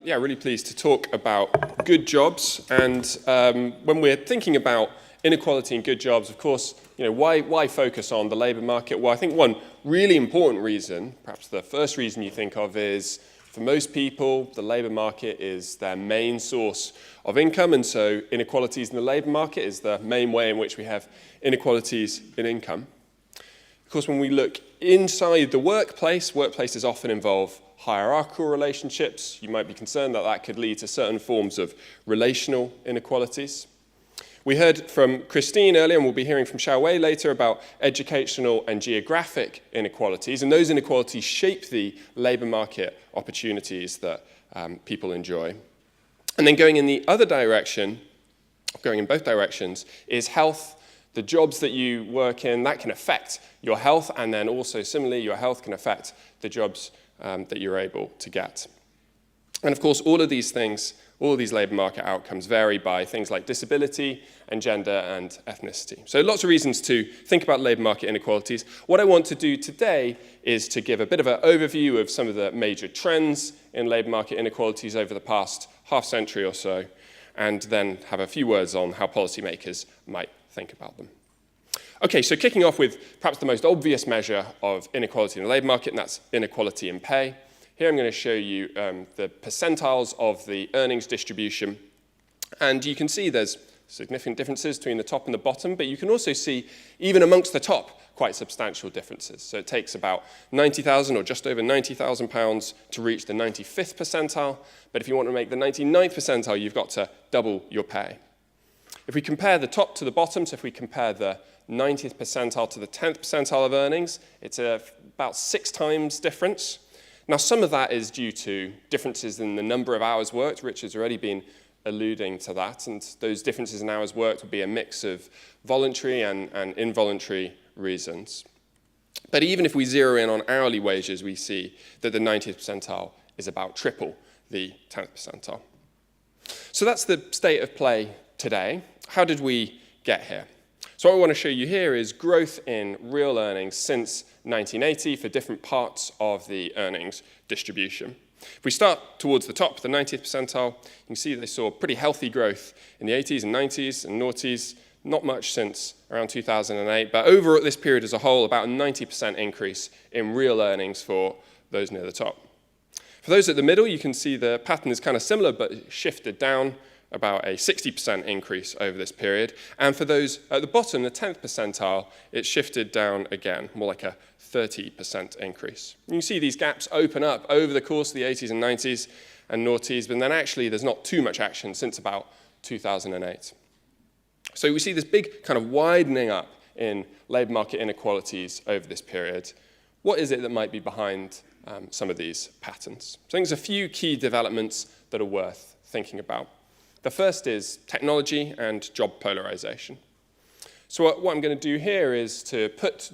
Yeah, really pleased to talk about good jobs. And when we're thinking about inequality and good jobs, of course, why focus on the labour market? Well, I think one really important reason, perhaps the first reason you think of, is for most people, the labour market is their main source of income, and so inequalities in the labour market is the main way in which we have inequalities in income. Of course, when we look inside the workplace, workplaces often involve hierarchical relationships. You might be concerned that that could lead to certain forms of relational inequalities. We heard from Christine earlier, and we'll be hearing from Xiaowei later, about educational and geographic inequalities, and those inequalities shape the labour market opportunities that people enjoy. And then going in the other direction, going in both directions, is health. The jobs that you work in, that can affect your health, and then also similarly, your health can affect the jobs that you're able to get. And of course, all of these things, all of these labour market outcomes vary by things like disability and gender and ethnicity. So lots of reasons to think about labour market inequalities. What I want to do today is to give a bit of an overview of some of the major trends in labour market inequalities over the past half century or so, and then have a few words on how policymakers might think about them. Okay, so kicking off with perhaps the most obvious measure of inequality in the labour market, and that's inequality in pay. Here I'm going to show you the percentiles of the earnings distribution. And you can see there's significant differences between the top and the bottom, but you can also see, even amongst the top, quite substantial differences. So it takes about 90,000 or just over 90,000 pounds to reach the 95th percentile, but if you want to make the 99th percentile, you've got to double your pay. If we compare the top to the bottom, so if we compare the 90th percentile to the 10th percentile of earnings, it's about 6 times difference. Now, some of that is due to differences in the number of hours worked. Rich has already been alluding to that, and those differences in hours worked will be a mix of voluntary and involuntary reasons. But even if we zero in on hourly wages, we see that the 90th percentile is about triple the 10th percentile. So that's the state of play today. How did we get here? So what I want to show you here is growth in real earnings since 1980 for different parts of the earnings distribution. If we start towards the top, the 90th percentile, you can see they saw pretty healthy growth in the 80s and 90s and noughties, not much since around 2008, but over this period as a whole, about a 90% increase in real earnings for those near the top. For those at the middle, you can see the pattern is kind of similar, but shifted down, about a 60% increase over this period. And for those at the bottom, the 10th percentile, it shifted down again, more like a 30% increase. You can see these gaps open up over the course of the 80s and 90s and noughties, but then actually there's not too much action since about 2008. So we see this big kind of widening up in labour market inequalities over this period. What is it that might be behind some of these patterns? So I think there's a few key developments that are worth thinking about. The first is technology and job polarization. So what I'm going to do here is to put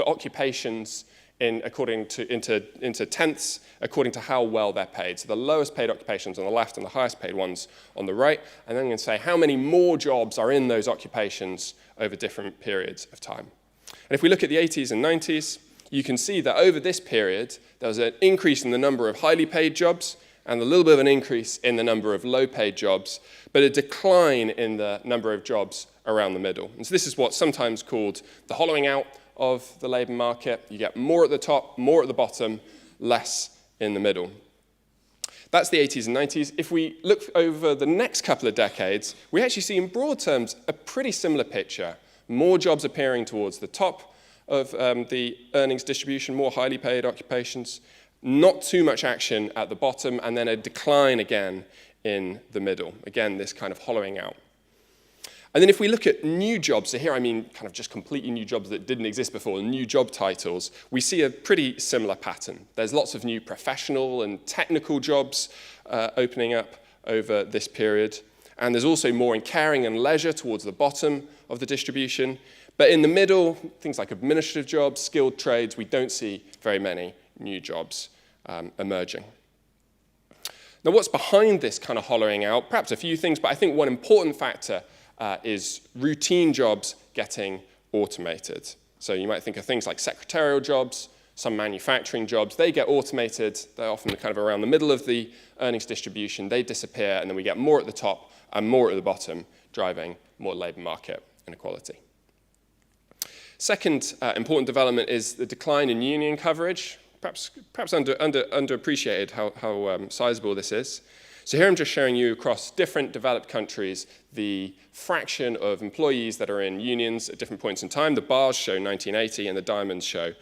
occupations into tenths according to how well they're paid. So the lowest paid occupations on the left and the highest paid ones on the right. And then I'm going to say how many more jobs are in those occupations over different periods of time. And if we look at the 80s and 90s, you can see that over this period, there was an increase in the number of highly paid jobs and a little bit of an increase in the number of low-paid jobs, but a decline in the number of jobs around the middle. And so this is what's sometimes called the hollowing out of the labour market. You get more at the top, more at the bottom, less in the middle. That's the 80s and 90s. If we look over the next couple of decades, we actually see in broad terms a pretty similar picture. More jobs appearing towards the top of the earnings distribution, more highly paid occupations, not too much action at the bottom, and then a decline again in the middle. Again, this kind of hollowing out. And then if we look at new jobs, so here I mean kind of just completely new jobs that didn't exist before, new job titles, we see a pretty similar pattern. There's lots of new professional and technical jobs opening up over this period. And there's also more in caring and leisure towards the bottom of the distribution. But in the middle, things like administrative jobs, skilled trades, we don't see very many new jobs emerging. Now, what's behind this kind of hollowing out? Perhaps a few things, but I think one important factor is routine jobs getting automated. So you might think of things like secretarial jobs, some manufacturing jobs, they get automated. They're often kind of around the middle of the earnings distribution. They disappear, and then we get more at the top and more at the bottom, driving more labour market inequality. Second important development is the decline in union coverage. Perhaps underappreciated how sizable this is. So here I'm just showing you across different developed countries the fraction of employees that are in unions at different points in time. The bars show 1980 and the diamonds show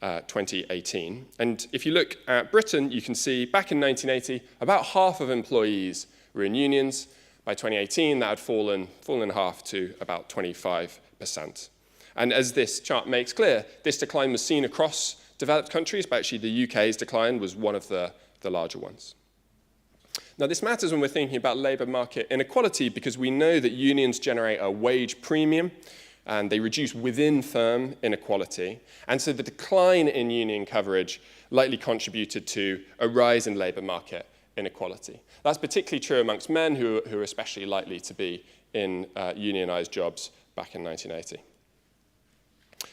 2018. And if you look at Britain, you can see back in 1980, about half of employees were in unions. By 2018, that had fallen in half to about 25%. And as this chart makes clear, this decline was seen across developed countries, but actually the UK's decline was one of the larger ones. Now, this matters when we're thinking about labour market inequality because we know that unions generate a wage premium and they reduce within firm inequality. And so the decline in union coverage likely contributed to a rise in labour market inequality. That's particularly true amongst men who are especially likely to be in unionised jobs back in 1980.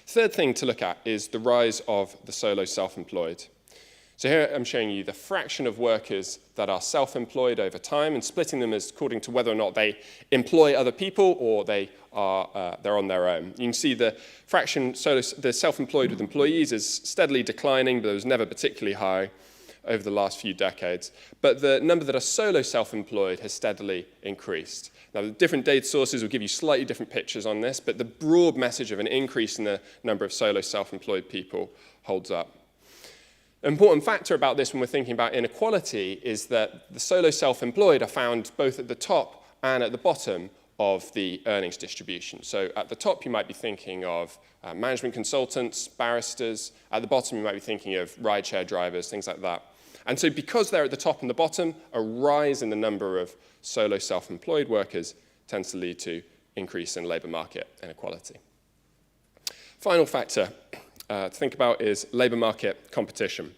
Third thing to look at is the rise of the solo self-employed. So here I'm showing you the fraction of workers that are self-employed over time and splitting them as according to whether or not they employ other people or they're on their own. You can see the fraction, the self-employed with employees is steadily declining, but it was never particularly high over the last few decades. But the number that are solo self-employed has steadily increased. Now, the different data sources will give you slightly different pictures on this, but the broad message of an increase in the number of solo self-employed people holds up. An important factor about this when we're thinking about inequality is that the solo self-employed are found both at the top and at the bottom of the earnings distribution. So at the top, you might be thinking of management consultants, barristers. At the bottom, you might be thinking of rideshare drivers, things like that. And so because they're at the top and the bottom, a rise in the number of solo self-employed workers tends to lead to increase in labour market inequality. Final factor to think about is labour market competition.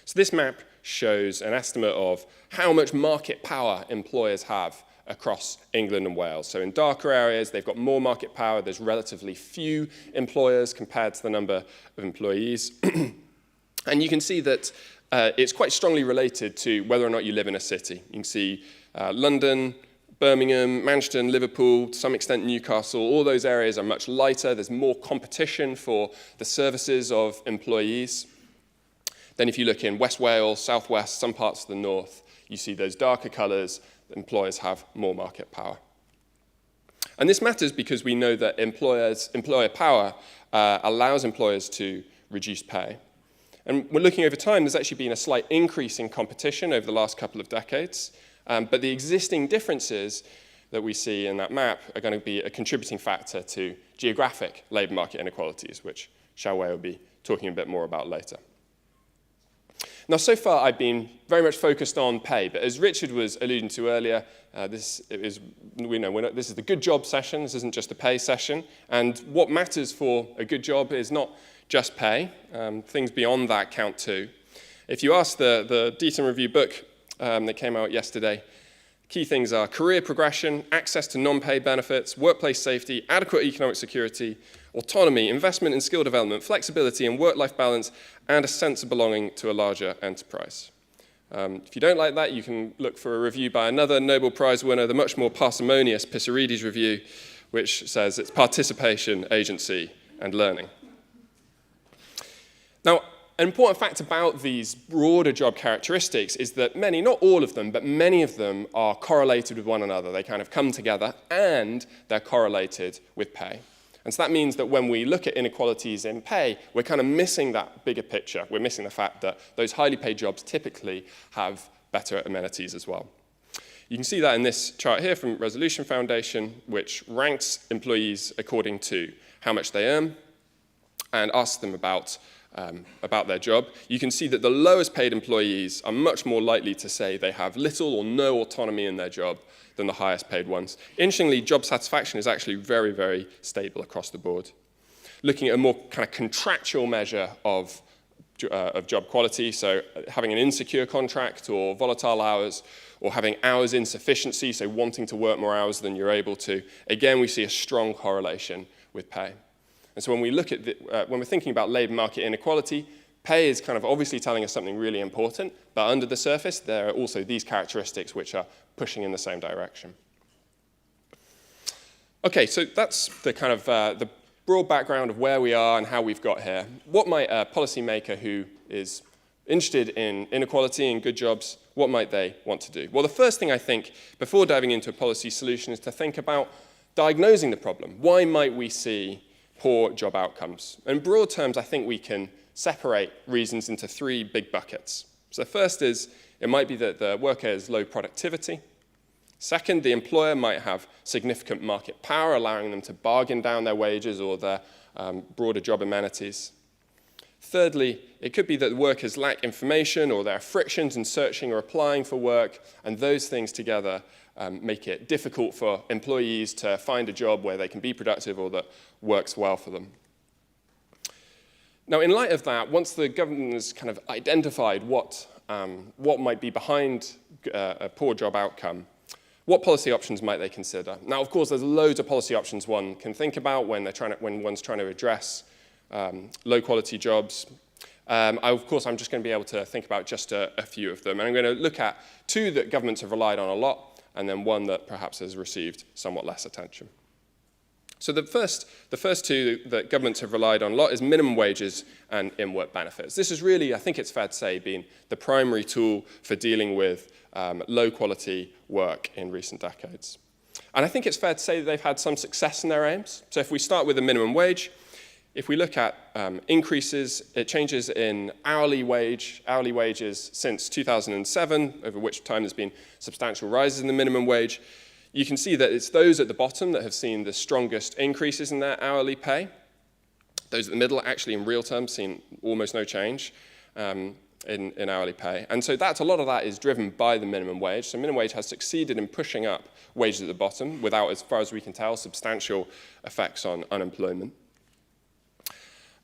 So this map shows an estimate of how much market power employers have across England and Wales. So in darker areas, they've got more market power. There's relatively few employers compared to the number of employees. And you can see that it's quite strongly related to whether or not you live in a city. You can see London, Birmingham, Manchester, Liverpool, to some extent Newcastle, all those areas are much lighter. There's more competition for the services of employees. Then if you look in West Wales, South West, some parts of the north, you see those darker colours, employers have more market power. And this matters because we know that employer power allows employers to reduce pay. And we're looking over time, there's actually been a slight increase in competition over the last couple of decades. But the existing differences that we see in that map are going to be a contributing factor to geographic labour market inequalities, which Xiaowei will be talking a bit more about later. Now, so far, I've been very much focused on pay, but as Richard was alluding to earlier, this is the good job session. This isn't just a pay session. And what matters for a good job is not just pay. Things beyond that count too. If you ask the Deaton Review book that came out yesterday, key things are career progression, access to non-pay benefits, workplace safety, adequate economic security, autonomy, investment in skill development, flexibility and work-life balance, and a sense of belonging to a larger enterprise. If you don't like that, you can look for a review by another Nobel Prize winner, the much more parsimonious Pissarides review, which says it's participation, agency, and learning. Now, an important fact about these broader job characteristics is that many, not all of them, but many of them are correlated with one another. They kind of come together and they're correlated with pay. And so that means that when we look at inequalities in pay, we're kind of missing that bigger picture. We're missing the fact that those highly paid jobs typically have better amenities as well. You can see that in this chart here from Nuffield Foundation, which ranks employees according to how much they earn and asks them about their job. You can see that the lowest paid employees are much more likely to say they have little or no autonomy in their job than the highest paid ones. Interestingly, job satisfaction is actually very, very stable across the board. Looking at a more kind of contractual measure of job quality, so having an insecure contract or volatile hours, or having hours insufficiency, so wanting to work more hours than you're able to, again, we see a strong correlation with pay. And so when we look at when we're thinking about labour market inequality, Pay is kind of obviously telling us something really important, but under the surface, there are also these characteristics which are pushing in the same direction. Okay, so that's the kind of the broad background of where we are and how we've got here. What might a policymaker who is interested in inequality and good jobs, what might they want to do? Well, the first thing I think, before diving into a policy solution, is to think about diagnosing the problem. Why might we see poor job outcomes? In broad terms, I think we can separate reasons into three big buckets. So first is, it might be that the worker has low productivity. Second, the employer might have significant market power, allowing them to bargain down their wages or their broader job amenities. Thirdly, it could be that workers lack information or there are frictions in searching or applying for work, and those things together make it difficult for employees to find a job where they can be productive or that works well for them. Now, in light of that, once the government has kind of identified what might be behind a poor job outcome, what policy options might they consider? Now, of course, there's loads of policy options one can think about when one's trying to address low-quality jobs. Of course, I'm just going to be able to think about just a few of them. And I'm going to look at two that governments have relied on a lot, and then one that perhaps has received somewhat less attention. So the first two that governments have relied on a lot is minimum wages and in-work benefits. This is really, I think it's fair to say, been the primary tool for dealing with low-quality work in recent decades. And I think it's fair to say that they've had some success in their aims. So if we start with the minimum wage, if we look at changes in hourly wages since 2007, over which time there's been substantial rises in the minimum wage, you can see that it's those at the bottom that have seen the strongest increases in their hourly pay. Those at the middle, actually in real terms, seen almost no change in hourly pay. And so a lot of that is driven by the minimum wage. So minimum wage has succeeded in pushing up wages at the bottom without, as far as we can tell, substantial effects on unemployment.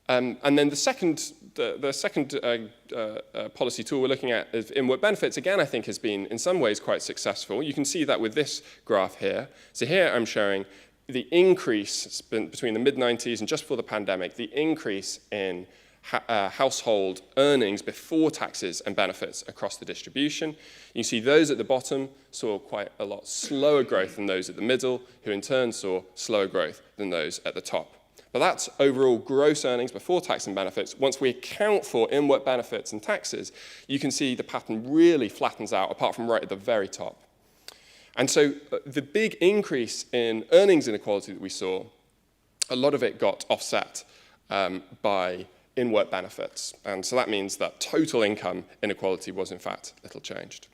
And then the second policy tool we're looking at is in-work benefits. Again, I think has been in some ways quite successful. You can see that with this graph here. So here I'm showing the increase between the mid-90s and just before the pandemic, the increase in household earnings before taxes and benefits across the distribution. You see those at the bottom saw quite a lot slower growth than those at the middle, who in turn saw slower growth than those at the top. But that's overall gross earnings before tax and benefits. Once we account for in-work benefits and taxes, you can see the pattern really flattens out, apart from right at the very top. And so the big increase in earnings inequality that we saw, a lot of it got offset by in-work benefits. And so that means that total income inequality was, in fact, little changed.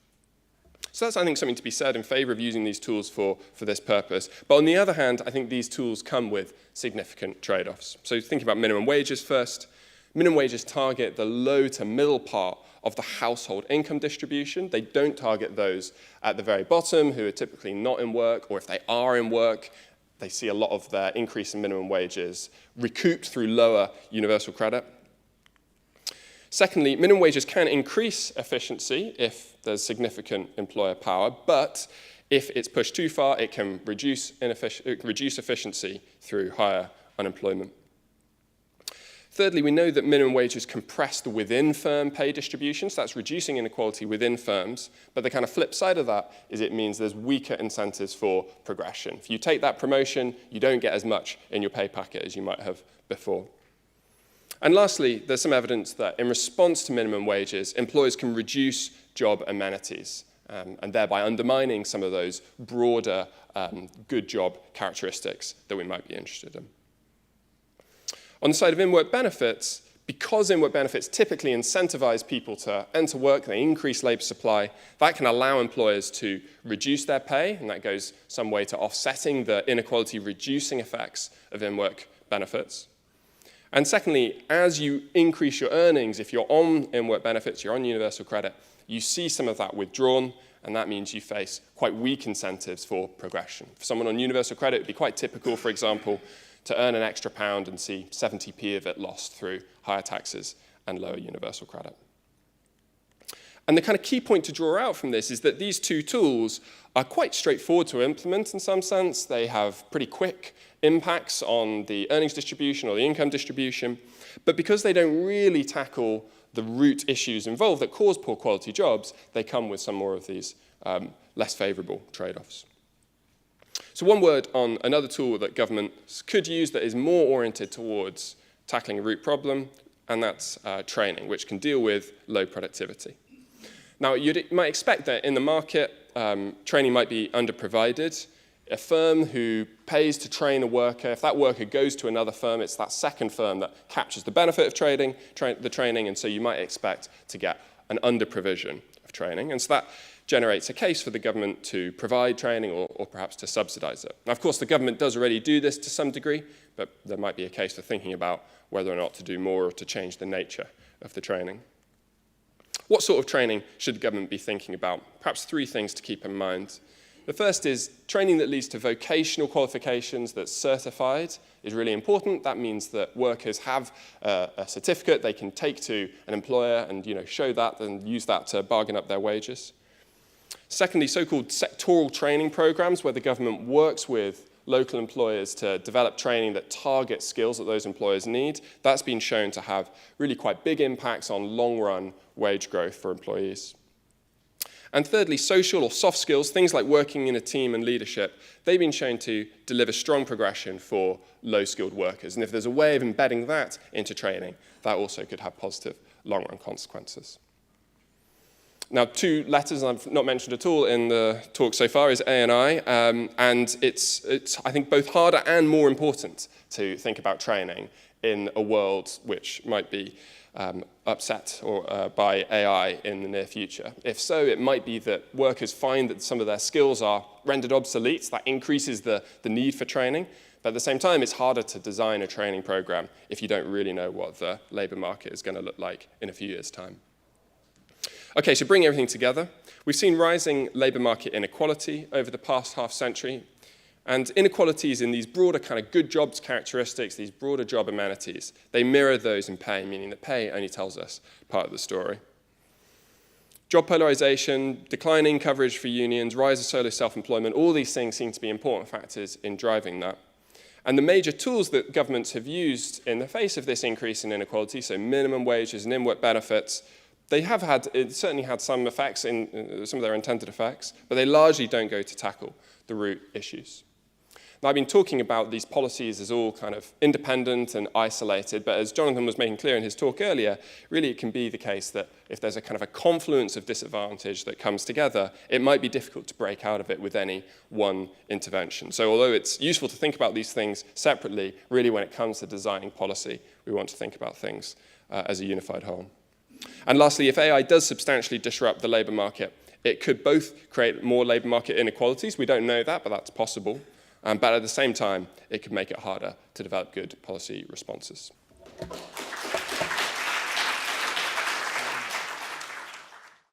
So that's, I think, something to be said in favor of using these tools for this purpose. But on the other hand, I think these tools come with significant trade-offs. So think about minimum wages first. Minimum wages target the low to middle part of the household income distribution. They don't target those at the very bottom who are typically not in work, or if they are in work, they see a lot of their increase in minimum wages recouped through lower universal credit. Secondly, minimum wages can increase efficiency if there's significant employer power, but if it's pushed too far, it can reduce efficiency through higher unemployment. Thirdly, we know that minimum wages compress the within-firm pay distribution, so that's reducing inequality within firms, but the kind of flip side of that is it means there's weaker incentives for progression. If you take that promotion, you don't get as much in your pay packet as you might have before. And lastly, there's some evidence that in response to minimum wages, employers can reduce job amenities, and thereby undermining some of those broader good job characteristics that we might be interested in. On the side of in-work benefits, because in-work benefits typically incentivize people to enter work, they increase labor supply, that can allow employers to reduce their pay, and that goes some way to offsetting the inequality-reducing effects of in-work benefits. And secondly, as you increase your earnings, if you're on in-work benefits, you're on universal credit, you see some of that withdrawn, and that means you face quite weak incentives for progression. For someone on universal credit, it would be quite typical, for example, to earn an extra pound and see 70p of it lost through higher taxes and lower universal credit. And the kind of key point to draw out from this is that these two tools are quite straightforward to implement in some sense. They have pretty quick impacts on the earnings distribution or the income distribution. But because they don't really tackle the root issues involved that cause poor quality jobs, they come with some more of these less favourable trade-offs. So one word on another tool that governments could use that is more oriented towards tackling a root problem, and that's training, which can deal with low productivity. Now, you might expect that in the market, training might be underprovided. A firm who pays to train a worker, if that worker goes to another firm, it's that second firm that captures the benefit of the training, and so you might expect to get an under-provision of training. And so that generates a case for the government to provide training or perhaps to subsidise it. Now, of course, the government does already do this to some degree, but there might be a case for thinking about whether or not to do more or to change the nature of the training. What sort of training should the government be thinking about? Perhaps three things to keep in mind. The first is training that leads to vocational qualifications that's certified is really important. That means that workers have a certificate they can take to an employer and show that and use that to bargain up their wages. Secondly, so-called sectoral training programs where the government works with local employers to develop training that targets skills that those employers need. That's been shown to have really quite big impacts on long-run wage growth for employees. And thirdly, social or soft skills, things like working in a team and leadership, they've been shown to deliver strong progression for low-skilled workers. And if there's a way of embedding that into training, that also could have positive long-run consequences. Now, two letters I've not mentioned at all in the talk so far is A and I, and it's, I think, both harder and more important to think about training in a world which might be upset by AI in the near future. If so, it might be that workers find that some of their skills are rendered obsolete. That increases the need for training. But at the same time, it's harder to design a training program if you don't really know what the labour market is going to look like in a few years' time. Okay, so bring everything together. We've seen rising labour market inequality over the past half century. And inequalities in these broader kind of good jobs characteristics, these broader job amenities, they mirror those in pay, meaning that pay only tells us part of the story. Job polarization, declining coverage for unions, rise of solo self-employment, all these things seem to be important factors in driving that. And the major tools that governments have used in the face of this increase in inequality, so minimum wages and in-work benefits, it certainly had some effects, in some of their intended effects, but they largely don't go to tackle the root issues. Now, I've been talking about these policies as all kind of independent and isolated, but as Jonathan was making clear in his talk earlier, really it can be the case that if there's a kind of a confluence of disadvantage that comes together, it might be difficult to break out of it with any one intervention. So although it's useful to think about these things separately, really when it comes to designing policy, we want to think about things as a unified whole. And lastly, if AI does substantially disrupt the labour market, it could both create more labour market inequalities. We don't know that, but that's possible. But at the same time, it could make it harder to develop good policy responses.